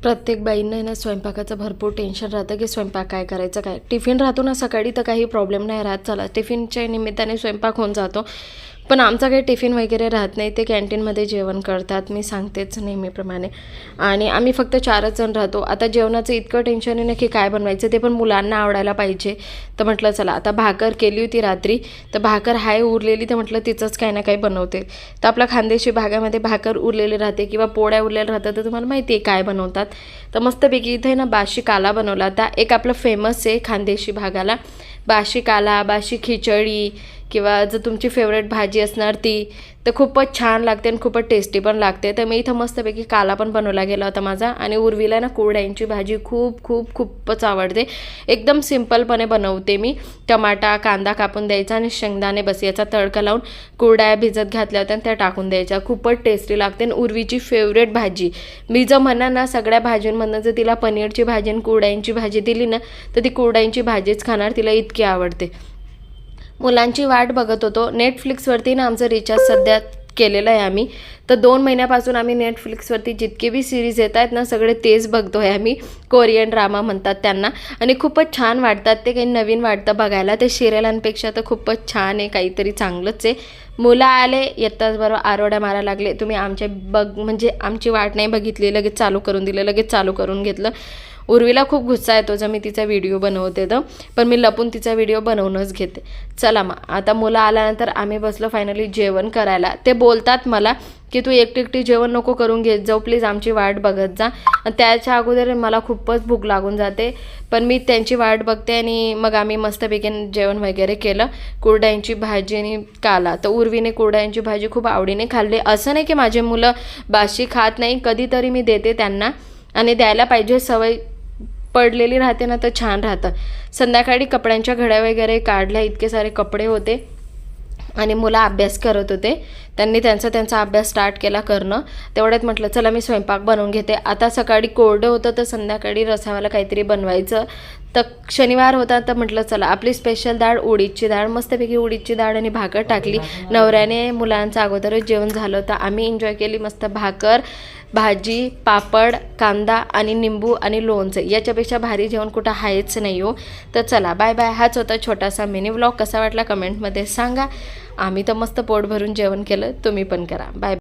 प्रत्येक बाईंना ना स्वयंपाकाचं भरपूर टेन्शन राहतं की स्वयंपाक काय करायचं, काय टिफिन राहतो ना सकाळी तर काही प्रॉब्लेम नाही राहत, चला टिफिनच्या निमित्ताने स्वयंपाक होऊन जातो. पण आमचा काही टिफिन वगैरे राहत नाही, ते कॅन्टीनमध्ये जेवण करतात, मी सांगतेच नेहमीप्रमाणे. आणि आम्ही फक्त 4च जण राहतो. आता जेवणाचं इतकं टेन्शन आहे ना की काय बनवायचं, ते पण मुलांना आवडायला पाहिजे. तर म्हटलं चला आता भाकर केली होती रात्री, तर भाकर हाय उरलेली, तर म्हटलं तिचंच काही ना काही बनवते. तर आपल्या खानदेशी भागामध्ये भाकर उरलेली राहते किंवा पोळ्या उरलेल्या राहतात, तर तुम्हाला माहिती आहे काय बनवतात. तर मस्तपैकी इथे ना बाशी काला बनवला होता. एक आपलं फेमस आहे खानदेशी भागाला बाशी काला, बाशी खिचडी, किंवा जर तुमची फेवरेट भाजी असणार ती, तर खूपच छान लागते आणि खूपच टेस्टी पण लागते. तर मी इथं मस्तपैकी काला पण बनवला गेला होता माझा. आणि उर्वीला ना कुरड्यांची भाजी खूपच आवडते. एकदम सिम्पलपणे बनवते मी. टमाटा कांदा कापून द्यायचा आणि शेंगदाणे बस याचा तडका लावून कुरड्या भिजत घातल्या होत्या आणि त्या टाकून द्यायच्या. खूपच टेस्टी लागते. आणि उर्वीची फेवरेट भाजी, मी जर म्हणा ना सगळ्या भाजींमधनं जर तिला पनीरची भाजी आणि कुरड्यांची भाजी दिली ना, तर ती कुरड्यांची भाजीच खाणार, तिला इतकी आवडते. मुलांची वाट बघत होतो. नेटफ्लिक्सवरती ना आमचं रिचार्ज सध्या केलेलं आहे आम्ही. तर 2 महिन्यापासून आम्ही नेटफ्लिक्सवरती जितके बी सिरीज येत आहेत ना सगळे तेच बघतो आहे आम्ही. कोरियन ड्रामा म्हणतात त्यांना. आणि खूपच छान वाटतात ते, काही नवीन वाटतं बघायला. ते सिरियलांपेक्षा तर खूपच छान आहे, काहीतरी चांगलंच आहे. मुलं आले येताच बरोबर आरोड्या मारायला लागले, तुम्ही आमच्या म्हणजे आमची वाट नाही बघितली, लगेच चालू करून दिलं, लगेच चालू करून घेतलं. उर्वीला खूप गुस्सा येतो जर मी तिचा व्हिडिओ बनवते तर, पण मी लपून तिचा व्हिडिओ बनवूनच घेते. चला मग आता मुलं आल्यानंतर आम्ही बसलो फायनली जेवण करायला. ते बोलतात मला की तू एकटी जेवण नको करून घेत जाऊ प्लीज, आमची वाट बघत जा. आणि त्याच्या अगोदर मला खूपच भूक लागून जाते, पण मी त्यांची वाट बघते. आणि मग आम्ही मस्तपैकी जेवण वगैरे केलं. कुरड्यांची भाजी आणि काला. तर उर्वीने कुरड्यांची भाजी खूप आवडीने खाल्ली. असं नाही की माझे मुलं बाशी खात नाही, कधीतरी मी देते त्यांना, आणि द्यायला पाहिजे, सवय पडलेली राहते ना तर छान राहतं. संध्याकाळी कपड्यांच्या घड्या वगैरे काढल्या, इतके सारे कपडे होते आणि मुलं अभ्यास करत होते. त्यांनी त्यांचा अभ्यास स्टार्ट केला करणं. तेवढ्यात म्हटलं चला मी स्वयंपाक बनवून घेते. आता सकाळी कोरडं होतं तर संध्याकाळी रसावाला काहीतरी बनवायचं. तर शनिवार होता तर म्हटलं चला आपली स्पेशल डाळ उडीदची डाळ, मस्तपैकी उडीदची डाळ आणि भाकर टाकली. नवऱ्याने मुलांचं अगोदरच जेवण झालं होतं. आम्ही एन्जॉय केली मस्त भाकर, भाजी, पापड, कांदा आणि निंबू आणि लोणचं. याच्यापेक्षा भारी जेवण कुठं आहेच नाही हो. तर चला बाय बाय. हाच होता छोटासा मिनी व्लॉग. कसा वाटला कमेंटमध्ये सांगा. आम्ही तर मस्त पोट भरून जेवण केलं, तुम्ही पण करा. बाय.